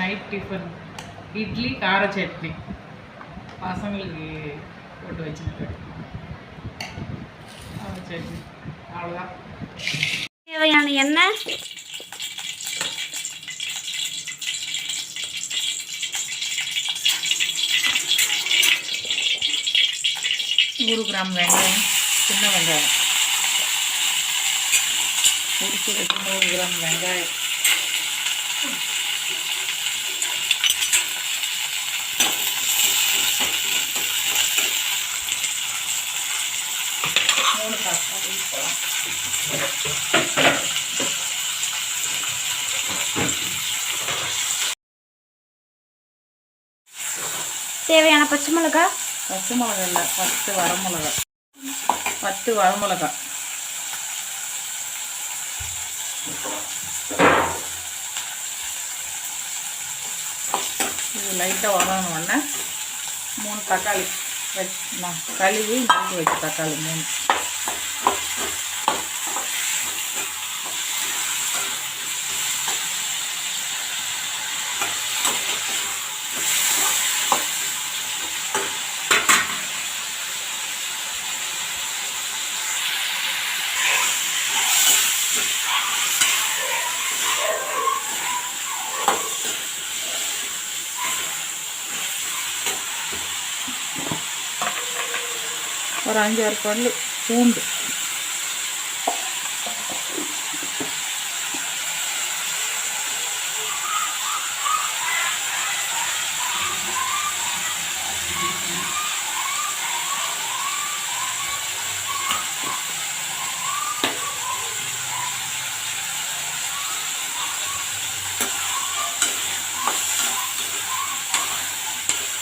Night tiffin idli கார சட்னி பசங்களுக்கு போட்டு வச்சுருக்கேன். கார சட்னி அவ்வளோதான். தேவையான எண்ணெய், 100 கிராம் வெங்காயம், சின்ன வெங்காயம் உரிச்சு வச்சு 100 கிராம் வெங்காயம், தக்காளி பழம், தேவையான பச்சை மிளகாய், பச்சை மிளகா இல்லை 10 வரமிளகா, 10 வரமிளகா, இது லைட்டாக வதங்கினோடனே 3 தக்காளி நான் கழுவி நறுக்கி வச்ச தக்காளி 3. ஒரு 5-6 பல் பூண்டு,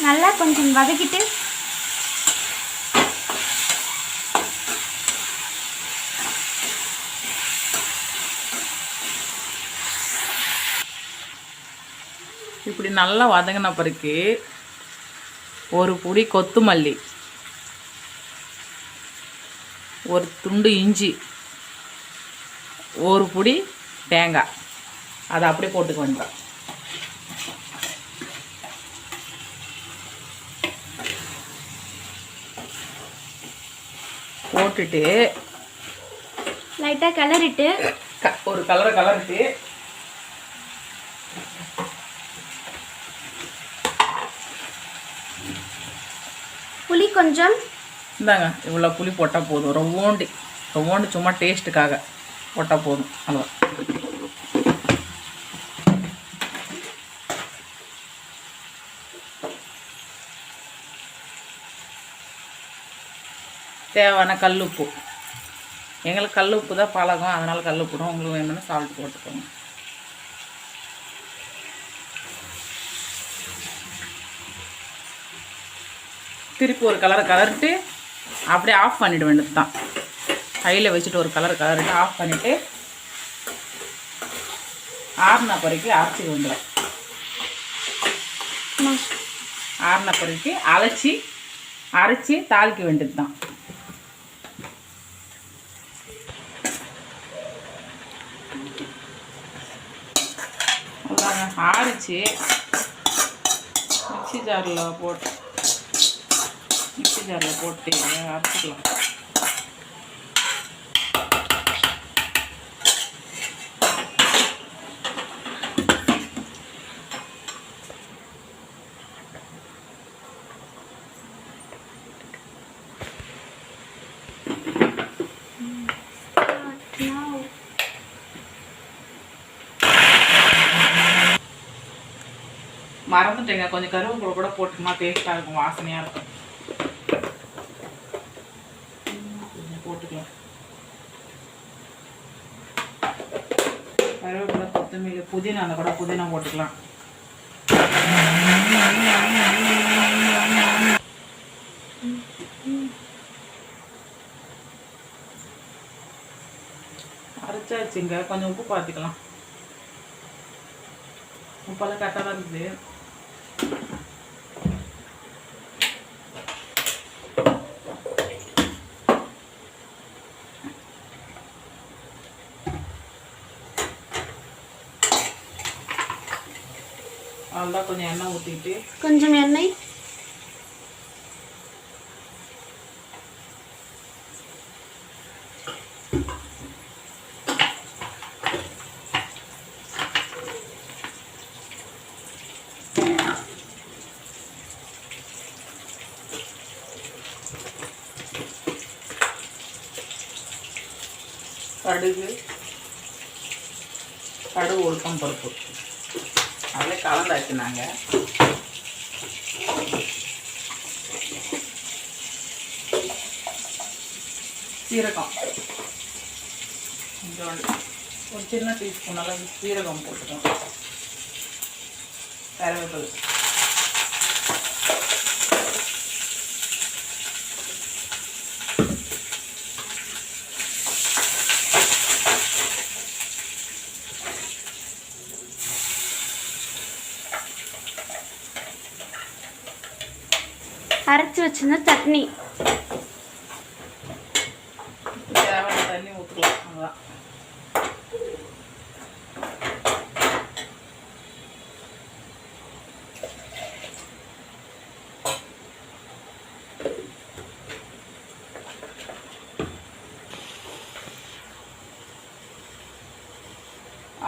நல்லா கொஞ்சம் வதக்கிட்டு இப்படி நல்லா வதங்கின பிறகு ஒரு புடி கொத்தமல்லி, ஒரு துண்டு இஞ்சி, ஒரு புடி தேங்காய், அதை அப்படியே போட்டுக்க வேண்டாம். போட்டுட்டு லைட்டாக கிளறிட்டு ஒரு கலரிட்டு புளி கொஞ்சம், இந்தாங்க இவ்வளோ புளி போட்டால் போதும். ரொம்போண்டு சும்மா டேஸ்ட்டுக்காக போட்டால் போதும். அவ்வளோ தேவையான கல் உப்பு, எங்களுக்கு கல் உப்பு தான் பழகம், அதனால் கல் உப்பு தான். உங்களுக்கு வேணும்னா சால்ட் போட்டுக்கோங்க. திருப்பி ஒரு கலரிட்டு அப்படியே ஆஃப் பண்ணிவிட வேண்டியது தான். கையில் வச்சுட்டு ஒரு கலரிட்டு ஆஃப் பண்ணிவிட்டு ஆறுன பிறகு அரைச்சி வந்துடும். ஆறுன பிறகு அரைச்சி தாளிக்க வேண்டியது தான். அவ்வளோதாங்க. ஆறிச்சு மிக்ஸி ஜாரில் போட்டு அரைச்சிக்கலாம். மறந்துட்டேங்க, கொஞ்சம் கருவேப்பிலை கூட போட்டுமா டேஸ்ட்டாக இருக்கும், வாசனையாக இருக்கும். போட்டுக்கலாம். கருவேப்பிலை, கொத்தமல்லி, புதினா, அந்த கூட புதினா போட்டுக்கலாம். அரைச்சாச்சுங்க. கொஞ்சம் உப்பு பார்த்துக்கலாம். உப்பெல்லாம் கரெக்டாக தான் இருக்குது. அவ்வளோதான், கொஞ்சம் எண்ணெய் ஊற்றிட்டு கொஞ்சம் எண்ணெய். கடுகு உளுத்தம் பருப்பு அதில் கலந்தாச்சு நாங்கள். சீரகம் கொஞ்சோண்டு ஒரு சின்ன டீஸ்பூன் அளவு சீரகம் போட்டுக்கோங்க. கருவேப்பிலை, அரைச்சி வச்சிருந்த சட்னி. தேவையான தண்ணி ஊற்றலாம். அதுதான்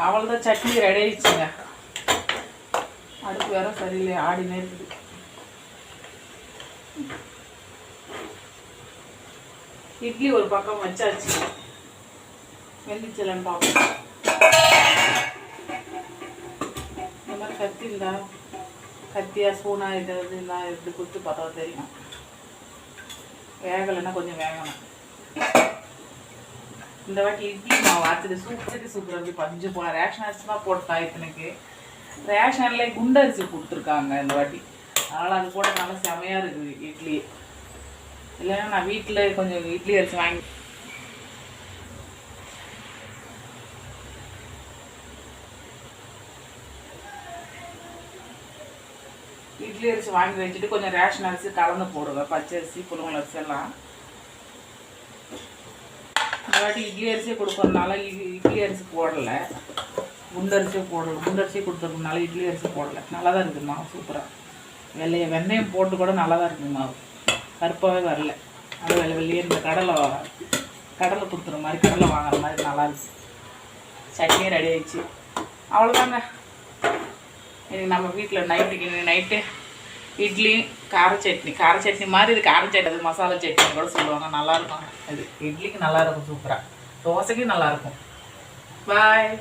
அவ்வளோதான், சட்னி ரெடி ஆயிடுச்சுங்க. அடுப்பு வேற சரியில்லை, ஆடினே இருக்குது. இட்லி ஒரு பக்கம் வச்சாச்சு, வெந்துச்சலன்னு பார்ப்போம். இந்த மாதிரி கத்தி இருந்தா, கத்தியா ஸ்பூனா இது நான் எப்படி கொடுத்து பார்த்தா தெரியும். வேகலைன்னா கொஞ்சம் வேகணும். இந்த வாட்டி இட்லி மாவு ஆச்சுது, சூப்பராக இருந்து பஞ்சு போன ரேஷன் அரிசி தான் போட்டா. இத்தனைக்கு ரேஷன்ல குண்டரிசி கொடுத்துருக்காங்க இந்த வாட்டி, அதனால் அது போட நல்லா செமையாக இருக்குது இட்லி. இல்லைன்னா நான் வீட்டில் கொஞ்சம் இட்லி அரிசி வாங்கி வச்சுட்டு கொஞ்சம் ரேஷன் அரிசி கலந்து போடுவேன். பச்சை அரிசி, புழுங்கல் அரிசி எல்லாம். இந்த வாட்டி இட்லி அரிசியை கொடுக்கறதுனால இட்லி அரிசி போடலை, குண்டரிசியே போடலை. குண்டரிசியை கொடுத்ததுனால இட்லி அரிசி போடலை. நல்லா தான் இருக்குது மாவு, சூப்பராக. வெந்தயம் போட்டு கூட நல்லா தான் இருக்குது மாவு, கருப்பாகவே வரல. அது வெளியே இந்த கடலை கொடுத்துற மாதிரி, கடலை வாங்குற மாதிரி நல்லா இருக்கு. சட்னி ரெடி ஆயிடுச்சு. அவ்வளோதாங்க. இன்னைக்கு நம்ம வீட்டில் நைட்டு இட்லி கார சட்னி மாதிரி இது. கார சட்னி, அது மசாலா சட்னி கூட சொல்லுவாங்க, நல்லாயிருக்கும். இது இட்லிக்கு நல்லாயிருக்கும், சூப்பராக. தோசைக்கு நல்லாயிருக்கும். பாய்.